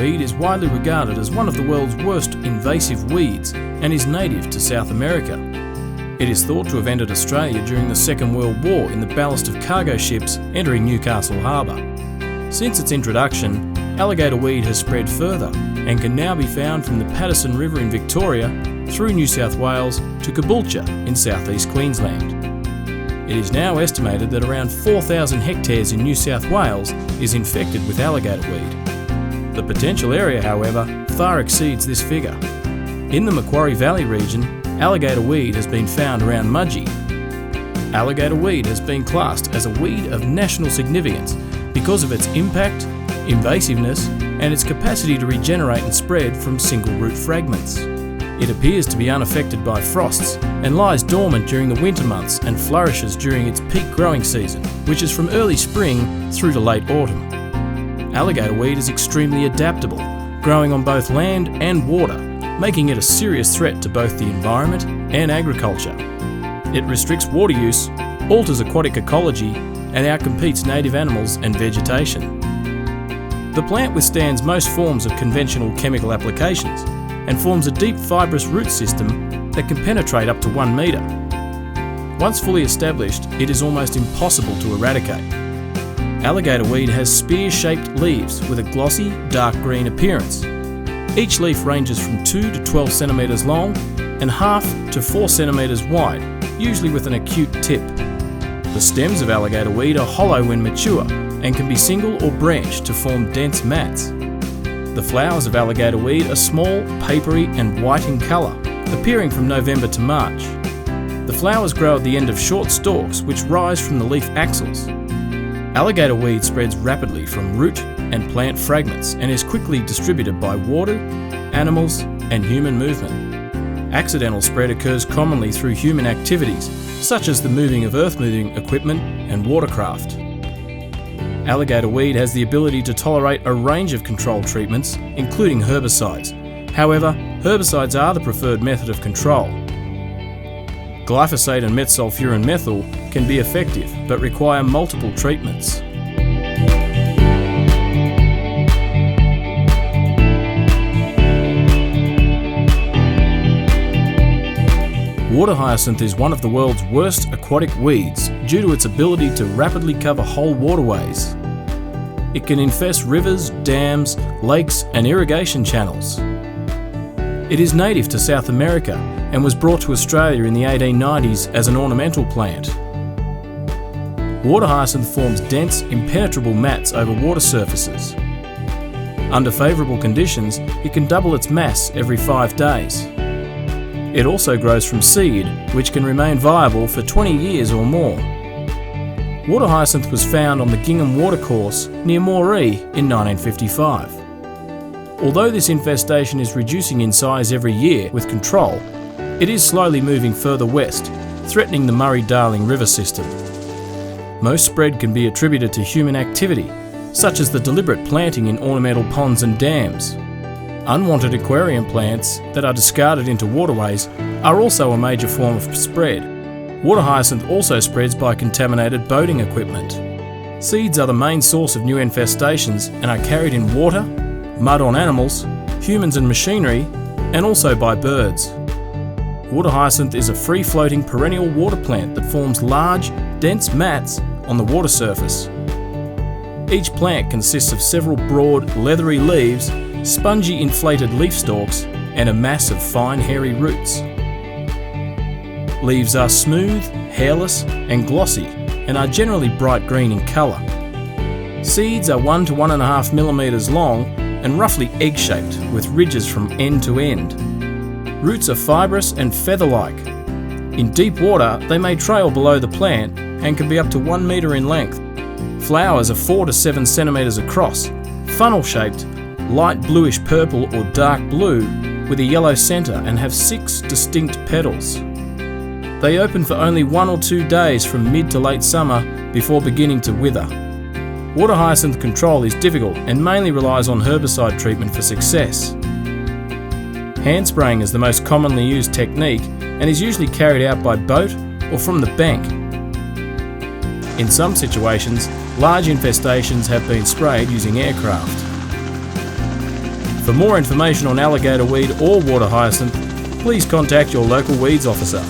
weed is widely regarded as one of the world's worst invasive weeds and is native to South America. It is thought to have entered Australia during the Second World War in the ballast of cargo ships entering Newcastle Harbour. Since its introduction, alligator weed has spread further and can now be found from the Paterson River in Victoria through New South Wales to Caboolture in southeast Queensland. It is now estimated that around 4,000 hectares in New South Wales is infected with alligator weed. The potential area, however, far exceeds this figure. In the Macquarie Valley region, alligator weed has been found around Mudgee. Alligator weed has been classed as a weed of national significance because of its impact, invasiveness, and its capacity to regenerate and spread from single root fragments. It appears to be unaffected by frosts and lies dormant during the winter months and flourishes during its peak growing season, which is from early spring through to late autumn. Alligator weed is extremely adaptable, growing on both land and water, making it a serious threat to both the environment and agriculture. It restricts water use, alters aquatic ecology, and outcompetes native animals and vegetation. The plant withstands most forms of conventional chemical applications and forms a deep fibrous root system that can penetrate up to 1 metre. Once fully established, it is almost impossible to eradicate. Alligator weed has spear-shaped leaves with a glossy, dark green appearance. Each leaf ranges from 2 to 12 centimetres long and half to 4 centimetres wide, usually with an acute tip. The stems of alligator weed are hollow when mature and can be single or branched to form dense mats. The flowers of alligator weed are small, papery and white in colour, appearing from November to March. The flowers grow at the end of short stalks which rise from the leaf axils. Alligator weed spreads rapidly from root and plant fragments and is quickly distributed by water, animals and human movement. Accidental spread occurs commonly through human activities, such as the moving of earth-moving equipment and watercraft. Alligator weed has the ability to tolerate a range of control treatments, including herbicides. However, herbicides are the preferred method of control. Glyphosate and metsulfuron methyl can be effective, but require multiple treatments. Water hyacinth is one of the world's worst aquatic weeds due to its ability to rapidly cover whole waterways. It can infest rivers, dams, lakes and irrigation channels. It is native to South America and was brought to Australia in the 1890s as an ornamental plant. Water hyacinth forms dense, impenetrable mats over water surfaces. Under favourable conditions, it can double its mass every 5 days. It also grows from seed, which can remain viable for 20 years or more. Water hyacinth was found on the Gingham Watercourse near Macquarie in 1955. Although this infestation is reducing in size every year with control, it is slowly moving further west, threatening the Murray-Darling River system. Most spread can be attributed to human activity, such as the deliberate planting in ornamental ponds and dams. Unwanted aquarium plants that are discarded into waterways are also a major form of spread. Water hyacinth also spreads by contaminated boating equipment. Seeds are the main source of new infestations and are carried in water, mud on animals, humans and machinery, and also by birds. Water hyacinth is a free-floating perennial water plant that forms large, dense mats on the water surface. Each plant consists of several broad, leathery leaves, spongy inflated leaf stalks, and a mass of fine hairy roots. Leaves are smooth, hairless, and glossy, and are generally bright green in colour. Seeds are 1 to 1.5 millimetres long and roughly egg-shaped, with ridges from end to end. Roots are fibrous and feather-like. In deep water, they may trail below the plant and can be up to 1 metre in length. Flowers are 4 to 7 centimetres across, funnel-shaped, light bluish purple or dark blue with a yellow centre and have 6 distinct petals. They open for only 1 or 2 days from mid to late summer before beginning to wither. Water hyacinth control is difficult and mainly relies on herbicide treatment for success. Hand spraying is the most commonly used technique and is usually carried out by boat or from the bank. In some situations, large infestations have been sprayed using aircraft. For more information on alligator weed or water hyacinth, please contact your local weeds officer.